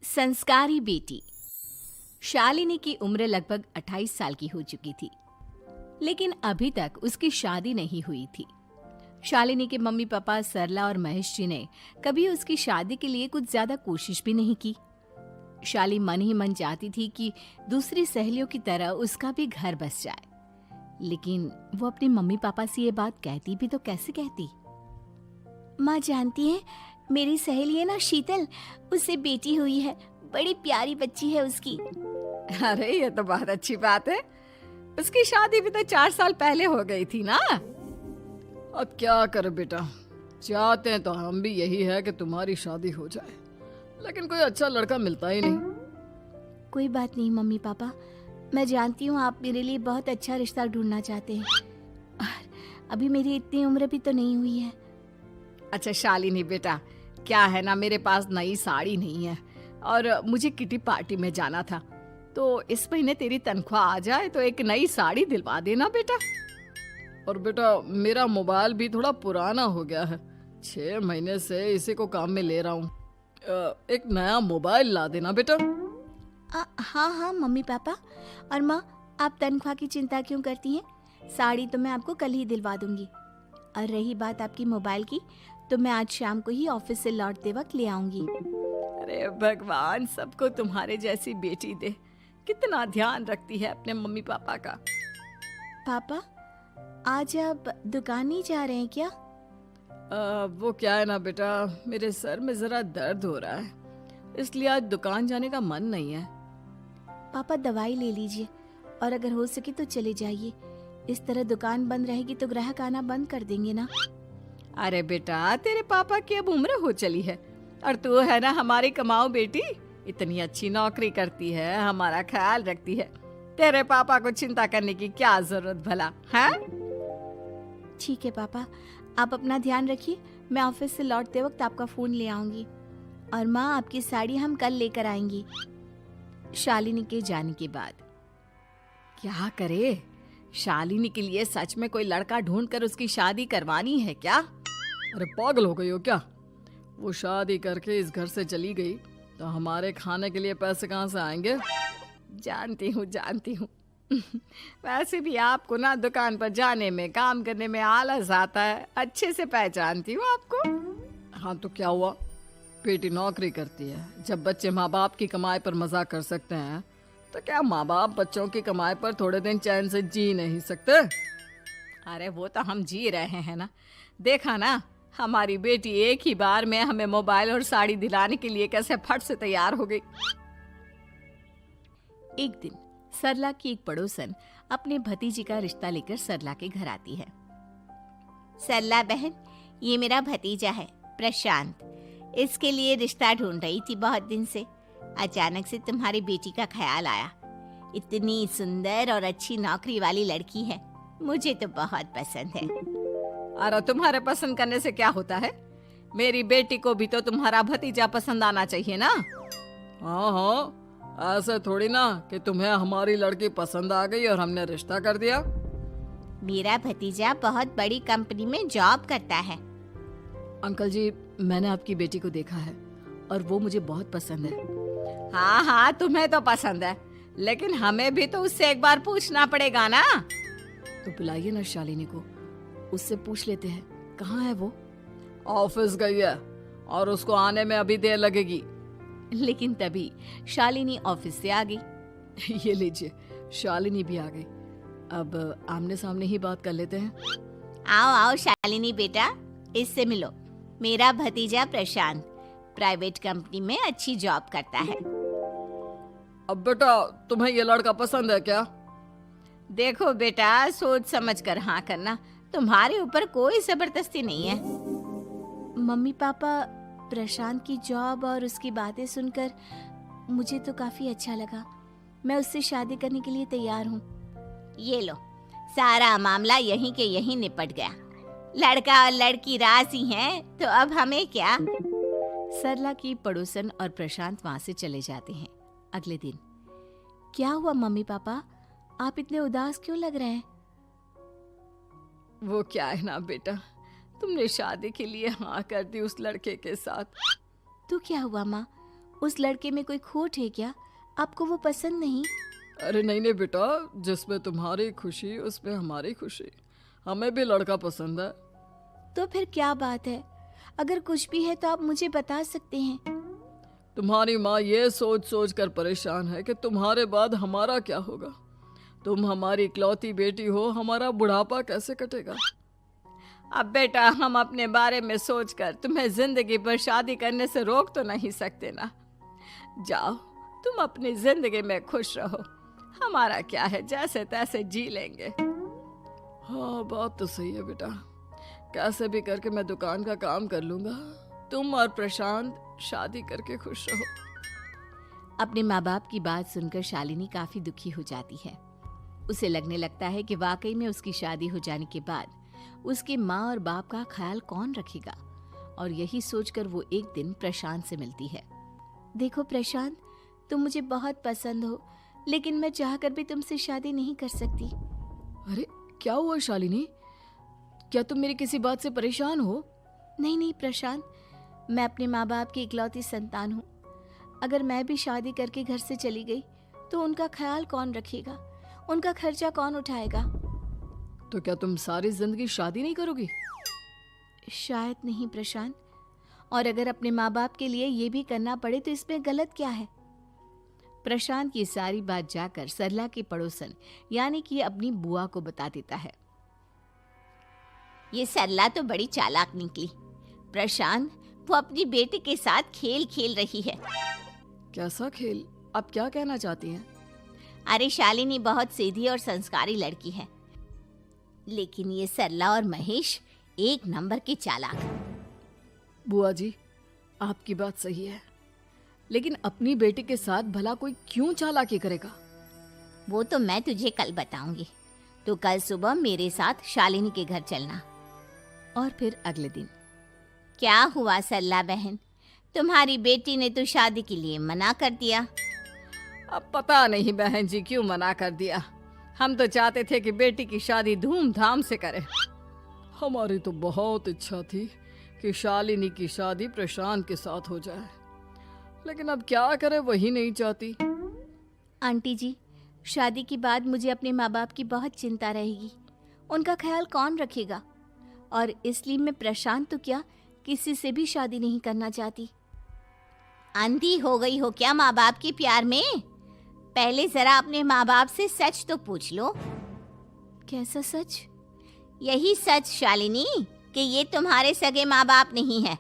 संस्कारी बेटी। शालिनी की उम्र लगभग 28 साल की हो चुकी थी, लेकिन अभी तक उसकी शादी नहीं हुई थी। शालिनी के मम्मी पापा सरला और महेश जी ने कभी उसकी शादी के लिए कुछ ज्यादा कोशिश भी नहीं की। शाली मन ही मन चाहती थी कि दूसरी सहेलियों की तरह उसका भी घर बस जाए, लेकिन वो अपने मम्मी पापा से ये बात कहती भी तो कैसे कहती। माँ जानती है, मेरी सहेली है ना शीतल, उससे बेटी हुई है, बड़ी प्यारी बच्ची है उसकी। अरे ये तो बहुत अच्छी बात है। उसकी शादी भी तो 4 साल पहले हो गई थी ना। अब क्या करे बेटा, चाहते हैं तो हम भी यही है कि तुम्हारी शादी हो जाए, लेकिन कोई अच्छा लड़का मिलता ही नहीं। कोई बात नहीं मम्मी पापा, मैं जानती हूँ आप मेरे लिए बहुत अच्छा रिश्ता ढूंढना चाहते हैं, और अभी मेरी इतनी उम्र भी तो नहीं हुई है। अच्छा शालिनी बेटा, क्या है ना, मेरे पास नई साड़ी नहीं है और मुझे किटी पार्टी में जाना था, तो इस महीने तेरी तनख्वाह आ जाए तो एक नई साड़ी दिलवा देना बेटा। और बेटा मेरा मोबाइल भी थोड़ा पुराना हो गया है, 6 महीने से इसी को काम में ले रहा हूँ। एक नया मोबाइल ला देना बेटा। हाँ हाँ मम्मी पापा। और माँ, आप तनख्वाह की चिंता क्यों करती हैं? साड़ी तो मैं आपको कल ही दिलवा दूंगी। और रही बात आपकी मोबाइल की, तो मैं आज शाम को ही ऑफिस से लौटते वक्त ले आऊंगी। अरे भगवान सबको तुम्हारे जैसी बेटी दे, कितना ध्यान रखती है अपने मम्मी पापा का। पापा, आज आप दुकान नहीं जा रहे हैं क्या? वो क्या है ना बेटा, मेरे सर में जरा दर्द हो रहा है, इसलिए आज दुकान जाने का मन नहीं है। पापा दवाई ले लीजिए, और अगर हो सके तो चले जाइए। इस तरह दुकान बंद रहेगी तो ग्राहक आना बंद कर देंगे ना। अरे बेटा, तेरे पापा की अब उम्र हो चली है, और तू है ना हमारी कमाऊ बेटी, इतनी अच्छी नौकरी करती है, हमारा ख्याल रखती है, तेरे पापा को चिंता करने की क्या जरूरत भला है? ठीक है पापा, आप अपना ध्यान रखिए, मैं ऑफिस से लौटते वक्त आपका फोन ले आऊंगी। और माँ, आपकी साड़ी हम कल लेकर आएंगी। शालिनी के जाने के बाद क्या करे, शालिनी के लिए सच में कोई लड़का ढूंढकर उसकी शादी करवानी है क्या? अरे पागल हो गई हो क्या? वो शादी करके इस घर से चली गई तो हमारे खाने के लिए पैसे कहाँ से आएंगे? जानती हूँ वैसे भी आपको ना दुकान पर जाने में, काम करने में आलस आता है, अच्छे से पहचानती हूँ आपको। हाँ तो क्या हुआ, बेटी नौकरी करती है, जब बच्चे माँ बाप की कमाई पर मजाक कर सकते हैं, तो क्या माँ बाप बच्चों की कमाई पर थोड़े दिन चैन से जी नहीं सकते? अरे वो तो हम जी रहे हैं ना, देखा ना हमारी बेटी एक ही बार में हमें मोबाइल और साड़ी दिलाने के लिए कैसे फट से तैयार हो गई। एक दिन सरला की एक पड़ोसन अपने भतीजी का रिश्ता लेकर सरला के घर आती है। सरला बहन, ये मेरा भतीजा है प्रशांत, इसके लिए रिश्ता ढूंढ रही थी बहुत दिन से। अचानक से तुम्हारी बेटी का ख्याल आया, इतनी सुंदर और अच्छी नौकरी वाली लड़की है, मुझे तो बहुत पसंद है। अरे तुम्हारे पसंद करने से क्या होता है, मेरी बेटी को भी तो तुम्हारा भतीजा पसंद आना चाहिए ना। हाँ, ऐसे थोड़ी ना कि तुम्हें हमारी लड़की पसंद आ गई और हमने रिश्ता कर दिया। मेरा भतीजा बहुत बड़ी कंपनी में जॉब करता है। अंकल जी, मैंने आपकी बेटी को देखा है और वो मुझे बहुत पसंद है। हाँ, तुम्हें तो पसंद है, लेकिन हमें भी तो उससे एक बार पूछना पड़ेगा ना। तो बुलाइए ना शालिनी को, उससे पूछ लेते हैं कहाँ है वो। ऑफिस गई है और उसको आने में अभी देर लगेगी। लेकिन तभी शालिनी ऑफिस से आ गई। ये लीजिए, शालिनी भी आ गई, अब आमने सामने ही बात कर लेते हैं। आओ आओ शालिनी बेटा, इससे मिलो, मेरा भतीजा प्रशांत प्राइवेट कंपनी में अच्छी जॉब करता है। अब बेटा, तुम्हें ये लड़का पसंद है क्या? देखो बेटा, सोच समझ कर हाँ करना, तुम्हारे ऊपर कोई जबरदस्ती नहीं है। मम्मी पापा, प्रशांत की जॉब और उसकी बातें सुनकर मुझे तो काफी अच्छा लगा, मैं उससे शादी करने के लिए तैयार हूँ। ये लो, सारा मामला यहीं के यहीं निपट गया, लड़का और लड़की राजी हैं, तो अब हमें क्या। सरला की पड़ोसन और प्रशांत वहां से चले जाते हैं। अगले दिन, क्या हुआ मम्मी पापा, आप इतने उदास क्यों लग रहे हैं? वो क्या है ना बेटा, तुमने शादी के लिए हाँ कर दी उस लड़के के साथ। तो क्या हुआ माँ, उस लड़के में कोई खोट है क्या? आपको वो पसंद नहीं? अरे नहीं नहीं बेटा, जिसमें तुम्हारी खुशी उसमें हमारी खुशी। हमें भी लड़का पसंद है। तो फिर क्या बात है? अगर कुछ भी है तो आप मुझे बता सकते हैं। तुम्हारी माँ ये सोच सोच कर परेशान है कि तुम्हारे बाद हमारा क्या होगा। तुम हमारी इकलौती बेटी हो, हमारा बुढ़ापा कैसे कटेगा। अब बेटा, हम अपने बारे में सोचकर तुम्हें जिंदगी भर शादी करने से रोक तो नहीं सकते ना। जाओ, तुम अपनी जिंदगी में खुश रहो, हमारा क्या है, जैसे तैसे जी लेंगे। हाँ, बात तो सही है बेटा। कैसे भी करके मैं दुकान का काम कर लूंगा। तुम और प्रशांत शादी करके खुश रहो। अपने माँ बाप की बात सुनकर शालिनी काफी दुखी हो जाती है। उसे लगने लगता है कि वाकई में उसकी शादी हो जाने के बाद उसकी माँ और बाप का ख्याल कौन रखेगा। और यही सोचकर वो एक दिन प्रशांत से मिलती है। देखो प्रशांत, तुम मुझे बहुत पसंद हो, लेकिन मैं चाहकर भी तुमसे शादी नहीं कर सकती। अरे क्या हुआ शालिनी? क्या तुम मेरी किसी बात से परेशान हो? नहीं नहीं प्रशांत, मैं अपने माँ बाप की इकलौती संतान हूँ। अगर मैं भी शादी करके घर से चली गई तो उनका ख्याल कौन रखेगा, उनका खर्चा कौन उठाएगा। तो क्या तुम सारी जिंदगी शादी नहीं करोगी? शायद नहीं प्रशांत, और अगर अपने माँ बाप के लिए ये भी करना पड़े तो इसमें गलत क्या है। प्रशांत की सारी बात जाकर सरला के पड़ोसन यानी कि अपनी बुआ को बता देता है। ये सरला तो बड़ी चालाक निकली। प्रशांत, वो अपनी बेटी के साथ खेल खेल रही है। कैसा खेल? आप क्या कहना चाहती हैं? अरे शालिनी बहुत सीधी और संस्कारी लड़की है, लेकिन ये सरला और महेश एक नंबर के चालाक। बुआ जी, आपकी बात सही है, लेकिन अपनी बेटी के साथ भला कोई क्यों चालाकी करेगा? वो तो मैं तुझे कल बताऊंगी। तो कल सुबह मेरे साथ शालिनी के घर चलना। और फिर अगले दिन। क्या हुआ सरला बहन, तुम्हारी बेटी ने तो शादी के लिए मना कर दिया। अब पता नहीं बहन जी क्यों मना कर दिया। हम तो चाहते थे कि बेटी की शादी धूमधाम से करें। हमारी तो बहुत इच्छा थी कि शालिनी की शादी प्रशांत के साथ हो जाए, लेकिन अब क्या करें, वही नहीं चाहती। आंटी जी, शादी के बाद मुझे अपने माँ बाप की बहुत चिंता रहेगी। उनका ख्याल कौन रखेगा, और इसलिए मैं प्रशांत तो क्या किसी से भी शादी नहीं करना चाहती। अंधी हो गई हो क्या माँ बाप के प्यार में? पहले जरा अपने माँ बाप से सच तो पूछ लो। कैसा सच? यही सच शालिनी कि ये तुम्हारे सगे माँ बाप नहीं है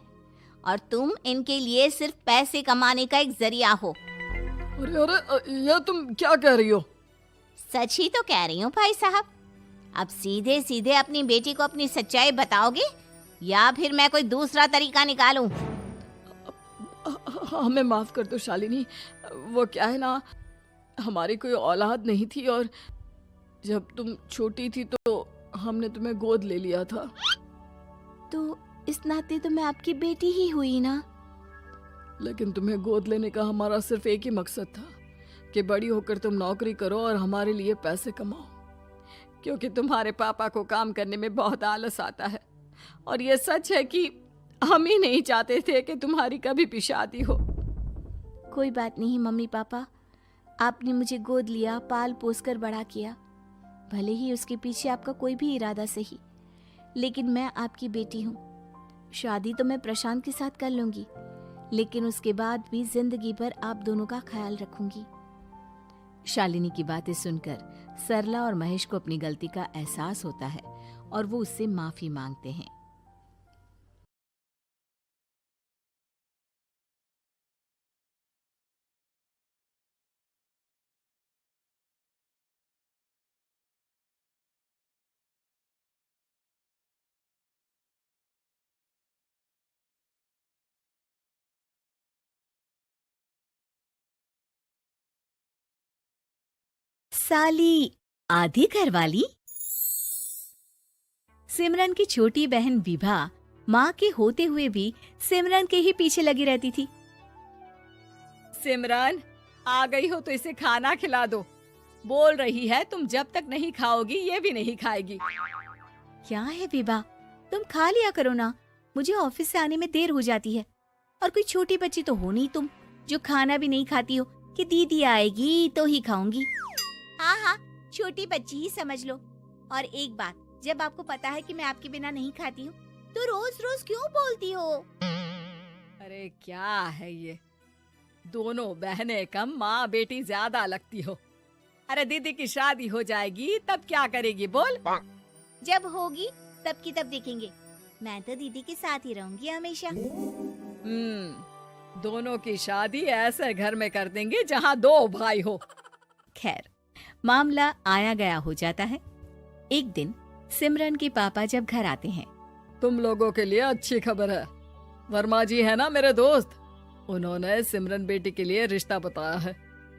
और तुम इनके लिए सिर्फ पैसे कमाने का एक जरिया हो। अरे अरे, ये तुम क्या कह रही हो? सच ही तो कह रही हूँ भाई साहब। अब सीधे सीधे अपनी बेटी को अपनी सच्चाई बताओगे या फिर मैं कोई दूसरा तरीका निकालूं? हमें माफ कर दो शालिनी। वो क्या है ना, हमारी कोई औलाद नहीं थी और जब तुम छोटी थी तो हमने तुम्हें गोद ले लिया था। तो इस नाते तो मैं आपकी बेटी ही हुई ना। लेकिन तुम्हें गोद लेने का हमारा सिर्फ एक ही मकसद था कि बड़ी होकर तुम नौकरी करो और हमारे लिए पैसे कमाओ, क्योंकि तुम्हारे पापा को काम करने में बहुत आलस आता है। और ये सच है कि हम ही नहीं चाहते थे कि तुम्हारी कभी भी शादी हो। कोई बात नहीं मम्मी पापा, आपने मुझे गोद लिया, पाल पोस कर बड़ा किया। भले ही उसके पीछे आपका कोई भी इरादा सही, लेकिन मैं आपकी बेटी हूँ। शादी तो मैं प्रशांत के साथ कर लूंगी, लेकिन उसके बाद भी जिंदगी भर आप दोनों का ख्याल रखूंगी। शालिनी की बातें सुनकर सरला और महेश को अपनी गलती का एहसास होता है और वो उससे माफी मांगते हैं। साली आधी घरवाली। सिमरन की छोटी बहन विभा माँ के होते हुए भी सिमरन के ही पीछे लगी रहती थी। सिमरन, आ गई हो तो इसे खाना खिला दो। बोल रही है तुम जब तक नहीं खाओगी ये भी नहीं खाएगी। क्या है विभा, तुम खा लिया करो ना, मुझे ऑफिस से आने में देर हो जाती है और कोई छोटी बच्ची तो हो नहीं तुम। जो खाना भी नहीं खाती हो कि दीदी आएगी तो ही खाऊंगी। हाँ हाँ, छोटी बच्ची ही समझ लो। और एक बात, जब आपको पता है कि मैं आपके बिना नहीं खाती हूँ तो रोज रोज क्यों बोलती हो? अरे क्या है ये, दोनों बहनें कम माँ बेटी ज्यादा लगती हो। अरे दीदी की शादी हो जाएगी तब क्या करेगी बोल? जब होगी तब की तब देखेंगे। मैं तो दीदी के साथ ही रहूंगी हमेशा। दोनों की शादी ऐसे घर में कर देंगे जहाँ दो भाई हो। खैर, मामला आया गया हो जाता है। एक दिन सिमरन के पापा जब घर आते हैं, तुम लोगों के लिए अच्छी खबर है। वर्मा जी है ना मेरे दोस्त, उन्होंने सिमरन बेटी के लिए रिश्ता बताया है।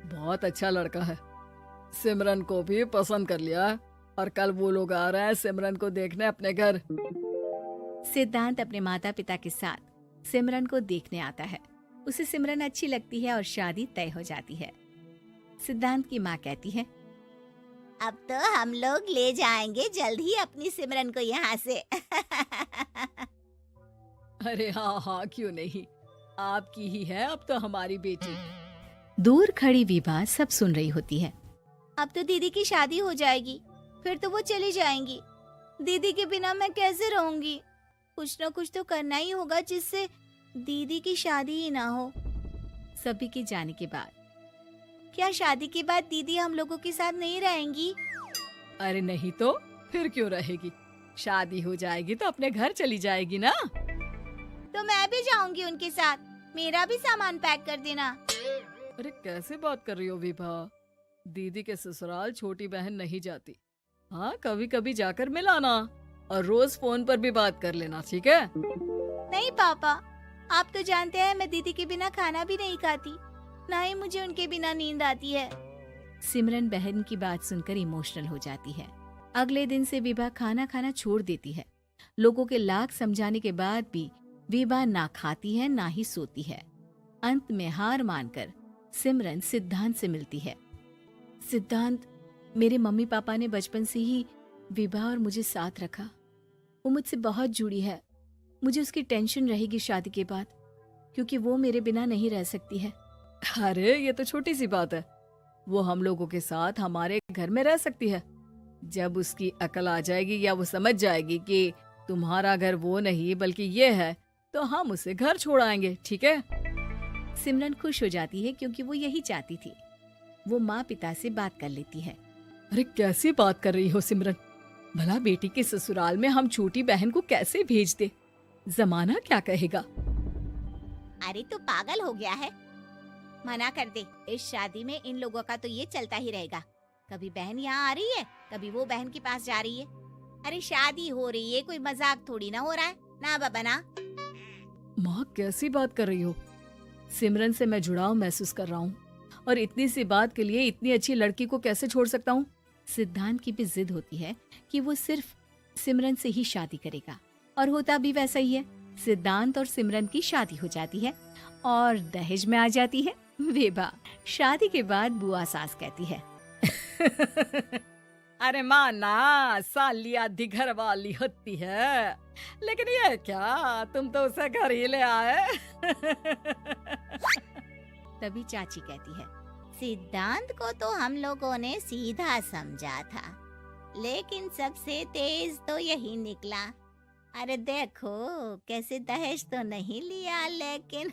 बहुत अच्छा लड़का है, सिमरन को भी पसंद कर लिया है और कल वो लोग आ रहे हैं सिमरन को देखने अपने घर। सिद्धांत अपने माता पिता के साथ सिमरन को देखने आता है। उसे सिमरन अच्छी लगती है और शादी तय हो जाती है। सिद्धांत की माँ कहती है, अब तो हम लोग ले जाएंगे जल्द ही अपनी सिमरन को यहाँ से। अरे हाँ हाँ, क्यों नहीं, आपकी ही है अब तो हमारी बेटी। दूर खड़ी विभा सब सुन रही होती है। अब तो दीदी की शादी हो जाएगी, फिर तो वो चली जाएंगी। दीदी के बिना मैं कैसे रहूंगी? कुछ न कुछ तो करना ही होगा जिससे दीदी की शादी ही ना हो। सभी के जाने के बाद क्या शादी के बाद दीदी हम लोगों के साथ नहीं रहेंगी? अरे नहीं तो फिर क्यों रहेगी, शादी हो जाएगी तो अपने घर चली जाएगी ना। तो मैं भी जाऊंगी उनके साथ, मेरा भी सामान पैक कर देना। अरे कैसे बात कर रही हो विभा, दीदी के ससुराल छोटी बहन नहीं जाती। हाँ, कभी कभी जाकर मिलाना और रोज फोन पर भी बात कर लेना, ठीक है? नहीं पापा, आप तो जानते हैं मैं दीदी के बिना खाना भी नहीं खाती, ना ही मुझे उनके बिना नींद आती है। सिमरन बहन की बात सुनकर इमोशनल हो जाती है। अगले दिन से विभा खाना खाना छोड़ देती है। लोगों के लाख समझाने के बाद भी विभा ना खाती है ना ही सोती है। अंत में हार मानकर सिमरन सिद्धांत से मिलती है। सिद्धांत, मेरे मम्मी पापा ने बचपन से ही विभा और मुझे साथ रखा। वो मुझसे बहुत जुड़ी है। मुझे उसकी टेंशन रहेगी शादी के बाद, क्योंकि वो मेरे बिना नहीं रह सकती है। अरे ये तो छोटी सी बात है, वो हम लोगों के साथ हमारे घर में रह सकती है। जब उसकी अकल आ जाएगी या वो समझ जाएगी कि तुम्हारा घर वो नहीं बल्कि ये है, तो हम उसे घर छोड़ आएंगे, ठीक है? सिमरन खुश हो जाती है क्योंकि वो यही चाहती थी। वो माँ पिता से बात कर लेती है। अरे कैसी बात कर रही हो सिमरन, भला बेटी के ससुराल में हम छोटी बहन को कैसे भेज दे? जमाना क्या कहेगा? अरे तो पागल हो गया है, मना कर दे। इस शादी में इन लोगों का तो ये चलता ही रहेगा। कभी बहन यहाँ आ रही है, कभी वो बहन के पास जा रही है। अरे शादी हो रही है, कोई मजाक थोड़ी ना हो रहा है ना बाबा ना। माँ कैसी बात कर रही हो? सिमरन से मैं जुड़ाव महसूस कर रहा हूँ और इतनी सी बात के लिए इतनी अच्छी लड़की को कैसे छोड़ सकता हूँ? सिद्धांत की भी जिद होती है कि वो सिर्फ सिमरन से ही शादी करेगा, और होता भी वैसा ही है। सिद्धांत और सिमरन की शादी हो जाती है और दहेज में आ जाती है विभा। शादी के बाद बुआ सास कहती है, अरे माँ ना, सालिया दिघर वाली होती है, लेकिन ये क्या, तुम तो उसे घर ही ले आए। तभी चाची कहती है, सिद्धांत को तो हम लोगों ने सीधा समझा था, लेकिन सबसे तेज तो यही निकला। अरे देखो कैसे दहेज तो नहीं लिया, लेकिन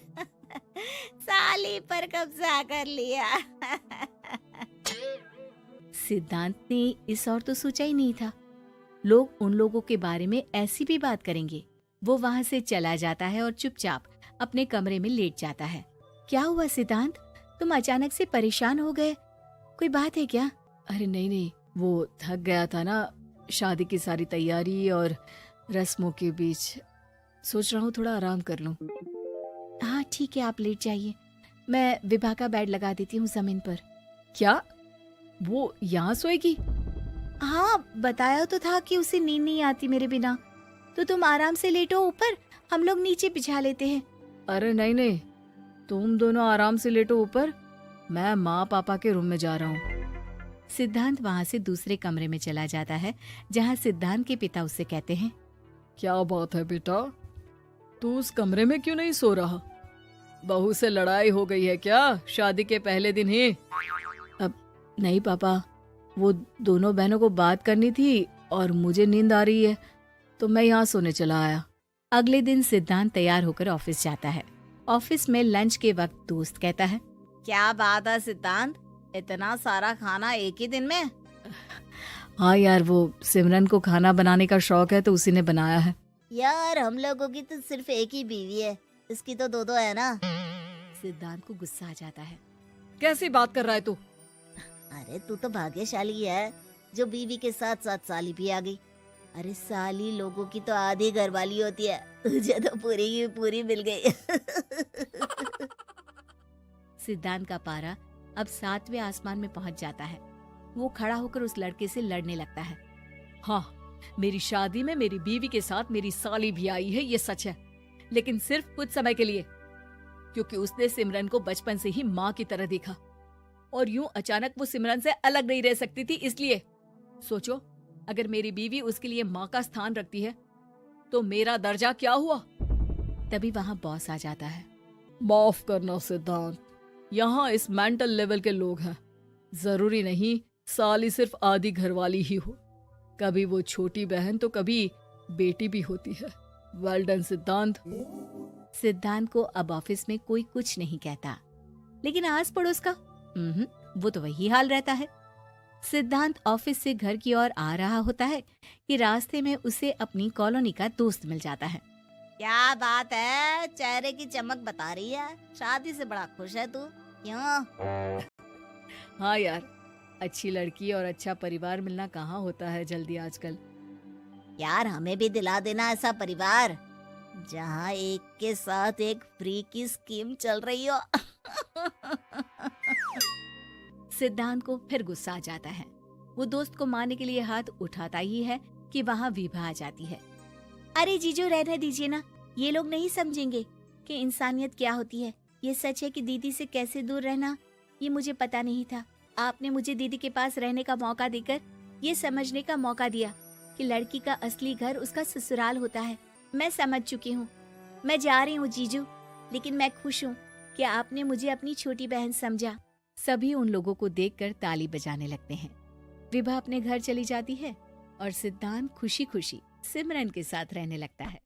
साली पर कब्जा कर लिया। सिद्धांत ने इस और तो सोचा ही नहीं था, लोग उन लोगों के बारे में ऐसी भी बात करेंगे। वो वहाँ से चला जाता है और चुपचाप अपने कमरे में लेट जाता है। क्या हुआ सिद्धांत, तुम अचानक से परेशान हो गए, कोई बात है क्या? अरे नहीं, वो थक गया था ना, शादी की सारी तैयारी और रस्मों के बीच, सोच रहा हूँ थोड़ा आराम कर लूं। हाँ ठीक है, आप लेट जाइए, मैं विभा का बेड लगा देती हूँ जमीन पर। क्या वो यहाँ सोएगी? हाँ, बताया तो था कि उसे नींद नहीं आती मेरे बिना, तो तुम आराम से लेटो ऊपर, हम लोग नीचे बिछा लेते हैं। अरे नहीं, तुम दोनों आराम से लेटो ऊपर, मैं माँ पापा के रूम में जा रहा हूँ। सिद्धांत वहाँ से दूसरे कमरे में चला जाता है, जहाँ सिद्धांत के पिता उससे कहते हैं, क्या बात है बेटा, तू उस कमरे में क्यों नहीं सो रहा? बहू से लड़ाई हो गई है क्या शादी के पहले दिन ही? अब नहीं पापा, वो दोनों बहनों को बात करनी थी और मुझे नींद आ रही है तो मैं यहाँ सोने चला आया। अगले दिन सिद्धांत तैयार होकर ऑफिस जाता है। ऑफिस में लंच के वक्त दोस्त कहता है, क्या बात है सिद्धांत, इतना सारा खाना एक ही दिन में? हाँ यार, वो सिमरन को खाना बनाने का शौक है तो उसी ने बनाया है। यार हम लोगों की तो सिर्फ एक ही बीवी है, इसकी तो दो है ना। सिद्धांत को गुस्सा आ जाता है। कैसी बात कर रहा है तू? अरे तू तो भाग्यशाली है जो बीवी के साथ साथ साली भी आ गई। अरे साली लोगों की तो आधी घरवाली होती है, तुझे तो पूरी की पूरी मिल गई। सिद्धांत का पारा अब 7वें आसमान में पहुंच जाता है। वो खड़ा होकर उस लड़के से लड़ने लगता है। हाँ, मेरी शादी में मेरी बीवी के साथ मेरी साली भी आई है, ये सच है, लेकिन सिर्फ कुछ समय के लिए, क्योंकि उसने सिमरन को बचपन से ही माँ की तरह देखा और यूं अचानक वो सिमरन से अलग नहीं रह सकती थी। इसलिए सोचो, अगर मेरी बीवी उसके लिए माँ का स्थान रखती है तो मेरा दर्जा क्या हुआ? तभी वहां बॉस आ जाता है। माफ करना सिद्धांत, यहाँ इस मेंटल लेवल के लोग हैं। जरूरी नहीं साली सिर्फ आधी घरवाली ही हो, कभी वो छोटी बहन तो कभी बेटी भी होती है। वेल डन सिद्धांत। सिद्धांत को अब ऑफिस में कोई कुछ नहीं कहता, लेकिन आस पड़ोस का वो तो वही हाल रहता है। सिद्धांत ऑफिस से घर की ओर आ रहा होता है कि रास्ते में उसे अपनी कॉलोनी का दोस्त मिल जाता है। क्या बात है, चेहरे की चमक बता रही है, शादी से बड़ा खुश है तू, क्यों? हाँ यार, अच्छी लड़की और अच्छा परिवार मिलना कहाँ होता है जल्दी आजकल। यार हमें भी दिला देना ऐसा परिवार जहाँ एक के साथ एक फ्री की स्कीम चल रही हो। सिद्धांत को फिर गुस्सा आ जाता है। वो दोस्त को मारने के लिए हाथ उठाता ही है कि वहाँ विभा आ जाती है। अरे जीजू रहने दीजिए ना, ये लोग नहीं समझेंगे कि इंसानियत क्या होती है। ये सच है कि दीदी से कैसे दूर रहना ये मुझे पता नहीं था। आपने मुझे दीदी के पास रहने का मौका देकर ये समझने का मौका दिया कि लड़की का असली घर उसका ससुराल होता है। मैं समझ चुकी हूँ, मैं जा रही हूँ जीजू, लेकिन मैं खुश हूँ कि आपने मुझे अपनी छोटी बहन समझा। सभी उन लोगों को देखकर ताली बजाने लगते हैं। विभा अपने घर चली जाती है और सिद्धांत खुशी खुशी सिमरन के साथ रहने लगता है।